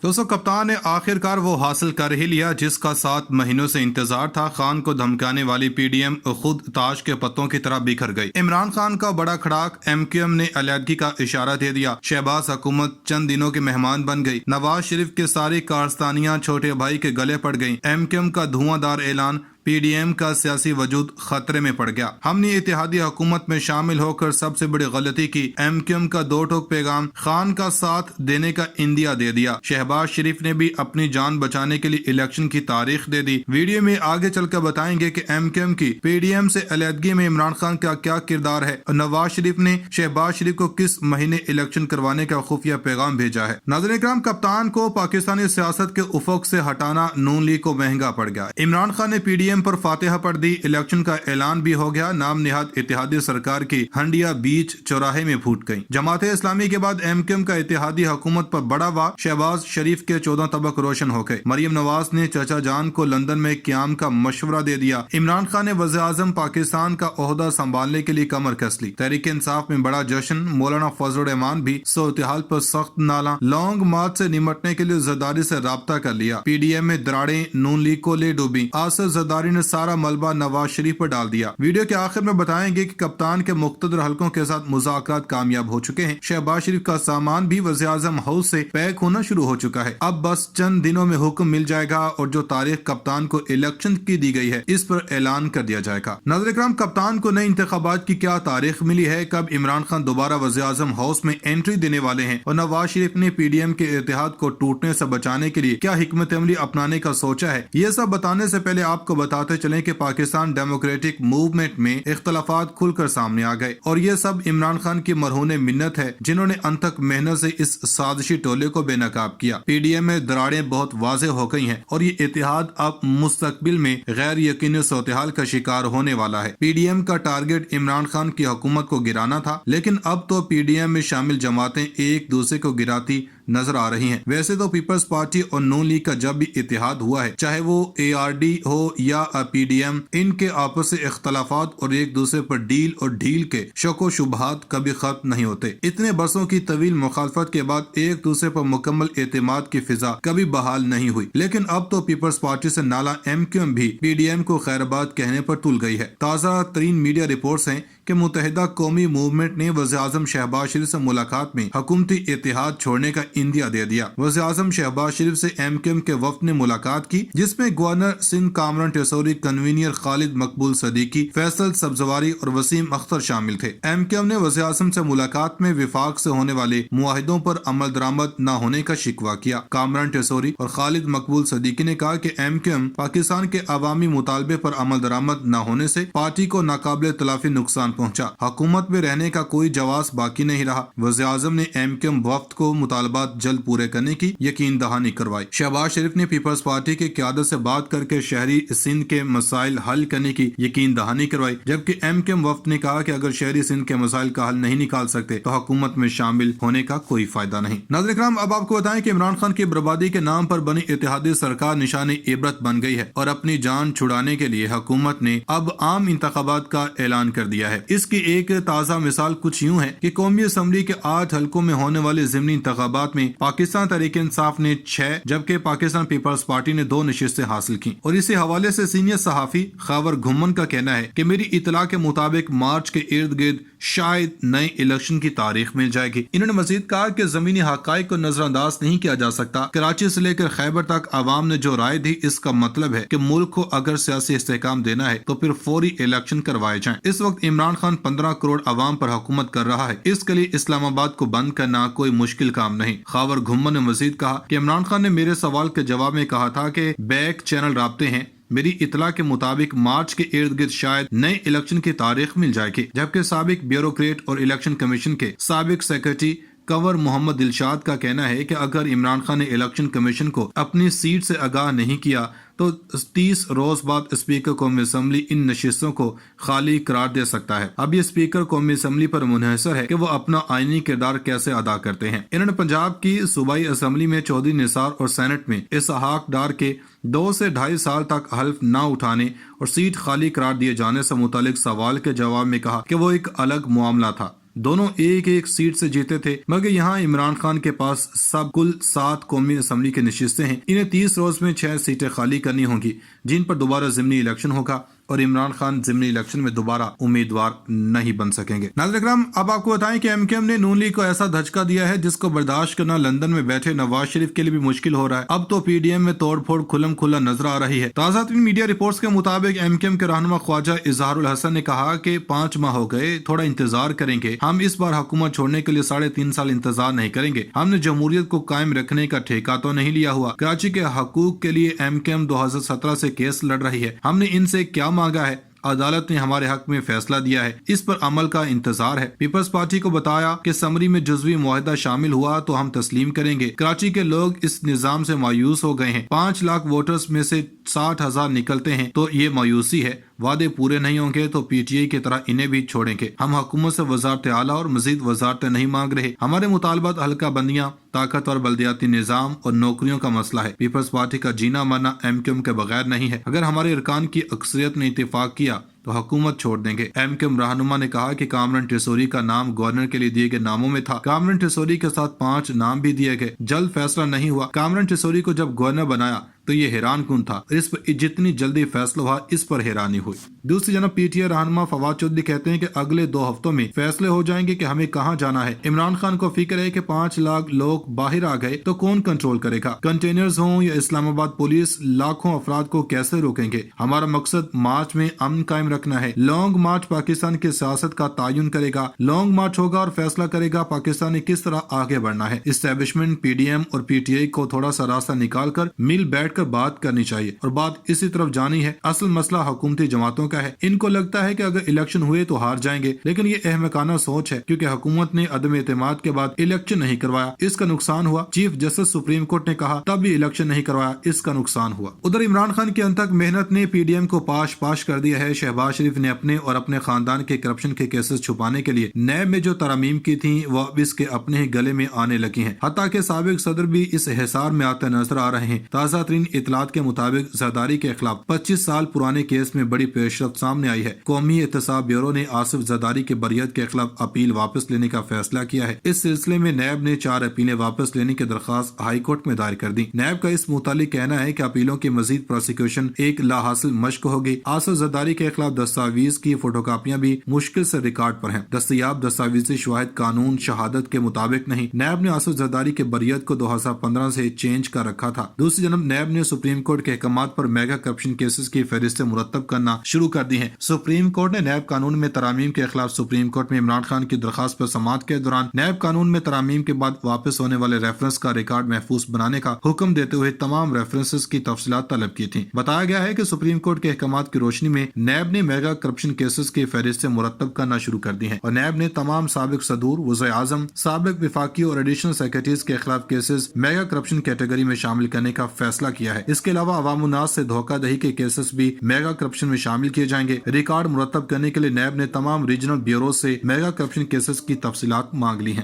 दोस्तों, कप्तान ने आखिरकार वो हासिल कर ही लिया जिसका 7 महीनों से इंतजार था। खान को धमकाने वाली पीडीएम खुद ताश के पत्तों की तरह बिखर गई। इमरान खान का बड़ा खड़ाक, एमक्यूएम ने अलहदगी का इशारा दे दिया। शहबाज हुकूमत चंद दिनों के मेहमान बन गई। नवाज शरीफ की सारी कारस्तानियां छोटे भाई के गले पड़ गईं। एमक्यूएम का धुआंधार ऐलान, पीडीएम का सियासी वजूद खतरे में पड़ गया। हमने इत्तेहादी हुकूमत में शामिल होकर सबसे बड़ी गलती की। एमक्यूएम का दो टोक पैगाम, खान का साथ देने का इंदिया दे दिया। शहबाज शरीफ ने भी अपनी जान बचाने के लिए इलेक्शन की तारीख दे दी। वीडियो में आगे चलकर बताएंगे कि एमक्यूएम की पीडीएम से अलहदगी में इमरान खान का क्या किरदार है और नवाज शरीफ ने शहबाज शरीफ को किस महीने इलेक्शन करवाने का खुफिया पैगाम भेजा है। नाज़रीन इकराम, कप्तान को पाकिस्तानी सियासत के उफक से हटाना नून लीग को महंगा पड़ गया। इमरान खान ने पीडीएम पर फातिहा पढ़ दी। इलेक्शन का ऐलान भी हो गया। नाम निहाद इत्तेहादी सरकार की हंडिया बीच चौराहे में फूट गई। जमाते इस्लामी के बाद एमक्यूएम का इत्तेहादी हुकूमत पर बड़ा वार। शहबाज शरीफ के 14 तबक रोशन हो गए। मरियम नवाज ने चाचा जान को लंदन में क्याम का मशवरा दे दिया। इमरान खान ने वज़ीर आज़म पाकिस्तान का ओहदा संभालने के लिए कमर कस ली। तहरीक इंसाफ में बड़ा जश्न। मौलाना फजल रहमान भी सूरत-ए-हाल पर सख्त नाला। लौंग मार्च से निमटने के लिए जरदारी से राब्ता कर लिया। पीडीएम में दरारें नून लीग को ले डूबी। आसिफ जरदारी ने सारा मलबा नवाज शरीफ पर डाल दिया। वीडियो के आखिर में बताएंगे कि कप्तान के मुख्तदर हलकों के साथ मुज़ाकरात कामयाब हो चुके हैं। शहबाज शरीफ का सामान भी वज़ीर आज़म हाउस से पैक होना शुरू हो चुका है। अब बस चंद दिनों में हुक्म मिल जाएगा और जो तारीख कप्तान को इलेक्शन की दी गई है इस पर ऐलान कर दिया जाएगा। नाज़रीन इकराम, कप्तान को नए इंतखाबात की क्या तारीख मिली है, कब इमरान खान दोबारा वज़ीर आज़म हाउस में एंट्री देने वाले हैं और नवाज शरीफ ने पीडीएम के इत्तेहाद को टूटने से बचाने के लिए क्या हिकमत अमली अपनाने का सोचा है, ये सब बताने से पहले आपको बताते चलें कि पाकिस्तान डेमोक्रेटिक मूवमेंट में इख्तलाफात खुलकर सामने आ गए और ये सब इमरान खान की मरहूने मिन्नत है जिन्होंने अनथक मेहनत से इस साजिशी टोले को बेनकाब किया। पीडीएम में दरारें बहुत वाज़ेह हो गई हैं और ये इत्तेहाद अब मुस्तकबिल में गैर यकीनी सूरत-ए-हाल का शिकार होने वाला है। पीडीएम का टारगेट इमरान खान की हुकूमत को गिराना था, लेकिन अब तो पीडीएम में शामिल जमातें एक दूसरे को गिराती नजर आ रही हैं। वैसे तो पीपल्स पार्टी और नून लीग का जब भी इत्तेहाद हुआ है, चाहे वो एआरडी हो या पीडीएम, इनके आपस से इख्तलाफात और एक दूसरे पर डील और ढील के शको शुबहात कभी खत्म नहीं होते। इतने बरसों की तवील मुखालफत के बाद एक दूसरे पर मुकम्मल एतमाद की फिजा कभी बहाल नहीं हुई, लेकिन अब तो पीपल्स पार्टी से नाला एमक्यूएम भी पीडीएम को खैरबाद कहने पर तुल गई है। ताज़ा तरीन मीडिया रिपोर्ट्स हैं कि मुत्तहिदा कौमी मूवमेंट ने वज़ीर आज़म शहबाज शरीफ से मुलाकात में हुकूमती इत्तेहाद छोड़ने का इंदिया दे दिया। वज़ीर आज़म शहबाज शरीफ से एमक्यूएम के वफ्द ने मुलाकात की, जिसमें गवर्नर सिंध कामरान टेसोरी, कन्वीनर खालिद मकबूल सदीकी, फैसल सब्जवारी और वसीम अख्तर शामिल थे। एमक्यूएम ने वज़ीर आज़म से मुलाकात में विफाक से होने वाले मुआहिदों पर अमल दरामद न होने का शिकवा किया। कामरान टेसोरी और खालिद मकबूल सदीकी ने कहा कि एमक्यूएम पाकिस्तान के अवामी मुतालबे पर अमल दरामद न होने से पार्टी को नाकाबिले तलाफी नुकसान पहुंचा। हुकूमत में रहने का कोई जवाब बाकी नहीं रहा। वज़ीर आज़म ने एमक्यूएम वफ्द को मुतालबात जल्द पूरे करने की यकीन दहानी करवाई। शहबाज शरीफ ने पीपल्स पार्टी की क़यादत से बात करके शहरी सिंध के मसाइल हल करने की यकीन दहानी करवाई, जबकि एमक्यूएम वफ्द ने कहा कि अगर शहरी सिंध के मसाइल का हल नहीं निकाल सकते तो हुकूमत में शामिल होने का कोई फायदा नहीं। नाज़रीन इकराम, अब आपको बताएं कि इमरान खान की बर्बादी के नाम पर बनी इत्तेहादी सरकार निशाने इबरत बन गई है और अपनी जान छुड़ाने के लिए हुकूमत ने अब आम इंतखाबात का ऐलान कर दिया है। इसकी एक ताज़ा मिसाल कुछ यूं है कि कौमी असम्बली के 8 हलकों में होने वाले ज़िमनी इंतखाबात में पाकिस्तान तहरीक इंसाफ ने 6 जबकि पाकिस्तान पीपल्स पार्टी ने 2 नशिस्तें हासिल की। और इसी हवाले से सीनियर सहाफी खैबर घुम्मन का कहना है कि मेरी इतला के मुताबिक मार्च के इर्द गिर्द शायद नए इलेक्शन की तारीख मिल जाएगी। इन्होंने मजीद कहा कि जमीनी हकाइक को नजरअंदाज नहीं किया जा सकता। कराची से लेकर खैबर तक आवाम ने जो राय दी, इसका मतलब है कि मुल्क को अगर सियासी इस्तेहकाम देना है तो फिर फौरी इलेक्शन करवाए जाएं। इस वक्त इमरान खान 15 करोड़ आवाम पर हुकूमत कर रहा है। इसके लिए इस्लामाबाद को बंद करना कोई मुश्किल काम नहीं। खैबर घुम्मन ने मजीद कहा कि इमरान खान ने मेरे सवाल के जवाब में कहा था कि बैक चैनल राब्ते हैं। मेरी इतला के मुताबिक मार्च के इर्द गिर्द शायद नए इलेक्शन की तारीख मिल जाएगी, जबकि साबिक ब्यूरोक्रेट और इलेक्शन कमीशन के साबिक सेक्रेटरी कंवर मोहम्मद दिलशाद का कहना है कि अगर इमरान खान ने इलेक्शन कमीशन को अपनी सीट से आगाह नहीं किया तो 30 रोज बाद स्पीकर कौमी असम्बली इन नशिस्तों को खाली करार दे सकता है। अब ये स्पीकर कौमी असम्बली पर मुनहसर है कि वो अपना आईनी किरदार कैसे अदा करते हैं। इन्होंने पंजाब की सूबाई असम्बली में चौधरी निसार और सेनेट में इसहाक डार के 2 से 2.5 साल तक हल्फ न उठाने और सीट खाली करार दिए जाने से मुतालिक सवाल के जवाब में कहा कि वो एक अलग मामला था। दोनों एक एक सीट से जीते थे, मगर यहाँ इमरान खान के पास सब कुल 7 कौमी असम्बली की नशिस्तें हैं। इन्हें 30 रोज में 6 सीटें खाली करनी होंगी, जिन पर दोबारा ज़िमनी इलेक्शन होगा और इमरान खान ज़िमनी इलेक्शन में दोबारा उम्मीदवार नहीं बन सकेंगे। नाज़रीन इकराम, अब आपको बताएं कि एमकेएम ने नून लीग को ऐसा धचका दिया है जिसको बर्दाश्त करना लंदन में बैठे नवाज शरीफ के लिए भी मुश्किल हो रहा है। अब तो पीडीएम में तोड़ फोड़ खुलम खुला नजर आ रही है। ताज़ा तरीन मीडिया रिपोर्ट्स के मुताबिक एमकेएम के रहनुमा ख्वाजा इजहारुल हसन ने कहा कि 5 माह हो गए, थोड़ा इंतजार करेंगे। हम इस बार हुकूमत छोड़ने के लिए 3.5 साल इंतजार नहीं करेंगे। हमने जमहूरियत को कायम रखने का ठेका तो नहीं लिया हुआ। कराची के हकूक के लिए एमकेएम 2017 से केस लड़ रही है। हमने इनसे क्या मांगा है? अदालत ने हमारे हक में फैसला दिया है, इस पर अमल का इंतजार है। पीपल्स पार्टी को बताया कि समरी में जुज़वी मुआहदा शामिल हुआ तो हम तस्लीम करेंगे। कराची के लोग इस निजाम से मायूस हो गए हैं। 5 लाख वोटर्स में से 60,000 निकलते हैं तो ये मायूसी है। वादे पूरे नहीं होंगे तो पीटीआई की तरह इन्हें भी छोड़ेंगे। हम हुकूमत से वजारत आला और मजीद वजारतें नहीं मांग रहे। हमारे मुतालबात हल्का बंदियां, ताकतवर बल्दियाती निजाम और नौकरियों का मसला है। पीपल्स पार्टी का जीना मरना एमकेएम के बगैर नहीं है। अगर हमारे अरकान की अक्सरियत ने इत्तेफाक किया तो हुकूमत छोड़ देंगे। एमकेएम रहनुमा ने कहा कि कामरान टिसोरी का नाम गवर्नर के लिए दिए गए नामों में था। कामरान टिसोरी के साथ 5 नाम भी दिए गए। जल्द फैसला नहीं हुआ। कामरान टिसोरी को जब गवर्नर बनाया तो ये हैरान कौन था। इस पर जितनी जल्दी फैसला हुआ, इस पर हैरानी हुई। दूसरी जानब पीटीआई रहनुमा फवाद चौधरी कहते हैं कि अगले 2 हफ्तों में फैसले हो जाएंगे कि हमें कहां जाना है। इमरान खान को फिक्र है कि 5 लाख लोग बाहर आ गए तो कौन कंट्रोल करेगा। कंटेनर्स हों या इस्लामाबाद पुलिस लाखों अफराद को कैसे रोकेंगे। हमारा मकसद मार्च में अमन कायम रखना है। लॉन्ग मार्च पाकिस्तान की सियासत का तायुन करेगा। लॉन्ग मार्च होगा और फैसला करेगा पाकिस्तान ने किस तरह आगे बढ़ना है। इस्टेब्लिशमेंट पीडीएम और पीटीआई को थोड़ा सा रास्ता निकाल कर मिल बैठ कर बात करनी चाहिए और बात इसी तरफ जानी है। असल मसला हुकूमती जमातों का है। इनको लगता है कि अगर इलेक्शन हुए तो हार जाएंगे, लेकिन ये अहमकाना सोच है, क्योंकि हुकूमत ने अदम एतमाद के बाद इलेक्शन नहीं करवाया, इसका नुकसान हुआ। चीफ जस्टिस सुप्रीम कोर्ट ने कहा तब भी इलेक्शन नहीं करवाया, इसका नुकसान हुआ। उधर इमरान खान की अनथक मेहनत ने पीडीएम को पाश पाश कर दिया है। शहबाज शरीफ ने अपने और अपने खानदान के करप्शन के केसेस छुपाने के लिए नैब में जो तरमीम की थी वो अब इसके अपने ही गले में आने लगी हैं। हत्ता के साबिक सदर भी इस हिसार में आते नजर आ रहे हैं। ताज़ा तरीन इतलात के मुताबिक जरदारी के खिलाफ 25 साल पुराने केस में बड़ी पेशरफ्त सामने आई है। कौमी एहतसाब ब्यूरो ने आसिफ जरदारी के बरियत के खिलाफ अपील वापस लेने का फैसला किया है। इस सिलसिले में नैब ने 4 अपीलें वापस लेने की दरख्वास्त हाई कोर्ट में दायर कर दी। नैब का इस मुतालिक कहना है कि अपीलों की मजीद प्रोसिक्यूशन एक लाहासिल मश्क होगी। आसिफ जरदारी के खिलाफ दस्तावेज की फोटोकॉपियां भी मुश्किल से रिकॉर्ड पर हैं। दस्तयाब दस्तावेजी शवाहिद कानून शहादत के मुताबिक नहीं। नैब ने आसिफ जरदारी के बरियत को 2015 से चेंज कर रखा था। दूसरी जनब नैब ने सुप्रीम कोर्ट के अहकामात पर मेगा करप्शन केसेस की फहरिस्तें मुरतब करना शुरू कर दी हैं। सुप्रीम कोर्ट ने नैब कानून में तरामीम के खिलाफ सुप्रीम कोर्ट में इमरान खान की दरखास्त पर समाअत के दौरान नैब कानून में तरामीम के बाद वापस होने वाले रेफरेंस का रिकॉर्ड महफूज बनाने का हुक्म देते हुए तमाम रेफरेंसेस की तफसीलात तलब की थी। बताया गया है कि सुप्रीम कोर्ट के अहकामात की रोशनी में नैब ने मेगा करप्शन केसेस की फहरिस्तें मुरतब करना शुरू कर दी है और नैब ने तमाम साबिक सदूर, वज़ीर आज़म, साबिक विफाकी और एडिशनल सेक्रेटरीज के खिलाफ केसेस मेगा करप्शन कैटेगरी में शामिल करने का फैसला किया है। इसके अलावा अवामुन्नास से धोखाधड़ी के केसेस भी मेगा करप्शन में शामिल किए जाएंगे। रिकॉर्ड मुरतब करने के लिए नैब ने तमाम रीजनल ब्यूरो से मेगा करप्शन केसेस की तफसीलात मांग ली हैं।